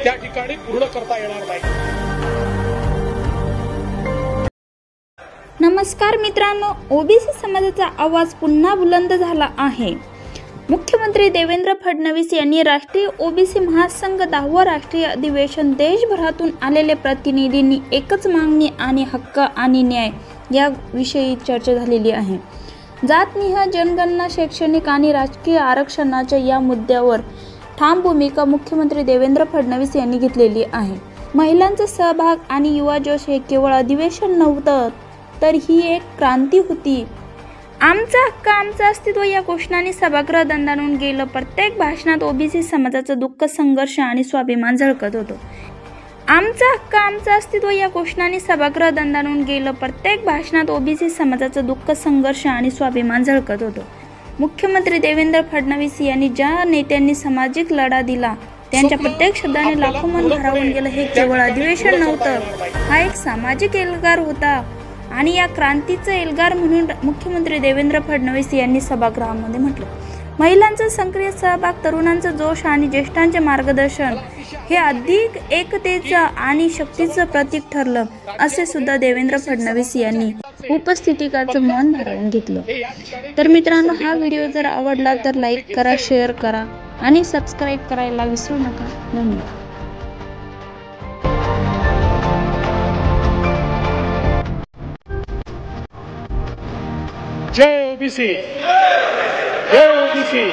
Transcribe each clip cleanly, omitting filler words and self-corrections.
त्या ठिकाणी पूर्ण करता येणार नाही। नमस्कार मित्रांनो, ओबीसी समाजाचा आवाज पुन्हा बुलंद झाला आहे। मुख्यमंत्री देवेंद्र फडणवीस यांनी राष्ट्रीय ओबीसी महासंघ 10वे राष्ट्रीय अधिवेशन देशभरातून आलेले प्रतिनिधींनी एकच मागणी आणि हक्क आणि न्याय या विषयी चर्चा झालेली आहे। जातनिहाय जनगणना, शैक्षणिक आणि राजकीय आरक्षणाच्या या मुद्द्यावर ठाम भूमिका मुख्यमंत्री देवेंद्र फडणवीस यांनी घेतलेली आहे। महिलांचा सहभाग आणि युवा जोश हे केवळ अधिवेशन नव्हतं, तर ही एक क्रांती होती। आमचा हक्क आमचं अस्तित्व या घोषणाने सभागृह दणाणून गेलं। प्रत्येक भाषणात ओबीसी समाजाचं दुःख, संघर्ष आणि स्वाभिमान झळकत होतं। आमचा हक्क आमचं अस्तित्व या घोषणाने सभागृह दणाणून गेलं। प्रत्येक भाषणात ओबीसी समाजाचं दुःख, संघर्ष आणि स्वाभिमान झळकत होतं। मुख्यमंत्री देवेंद्र फडणवीस यांनी ज्या नेत्यांनी सामाजिक लढा दिला, त्यांच्या प्रत्येक शब्दाने लाखो मन भारावून गेलं। हे केवळ अधिवेशन नव्हतं, हा एक सामाजिक एल्गार होता आणि या क्रांतीचं एल्गार म्हणून मुख्यमंत्री देवेंद्र फडणवीस यांनी सभागृहामध्ये म्हटलं। महिलांचा सक्रिय सहभाग, तरुणांचा जोश आणि ज्येष्ठांचे मार्गदर्शन हे अधिक एकतेचं आणि शक्तीचं प्रतीक ठरलं, असे सुद्धा देवेंद्र फडणवीस यांनी उपस्थितांचं मन भारावून घेतलं। तर मित्रांनो, हा व्हिडिओ जर आवडला तर लाईक करा, शेअर करा आणि सबस्क्राईब करायला विसरू नका। धन्यवाद। जय ओबीसी, जय ओबीसी,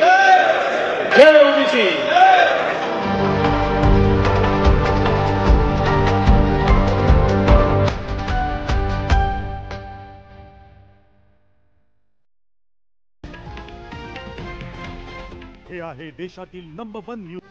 जय ओबीसी। हे आहे देशातील नंबर 1 न्यूज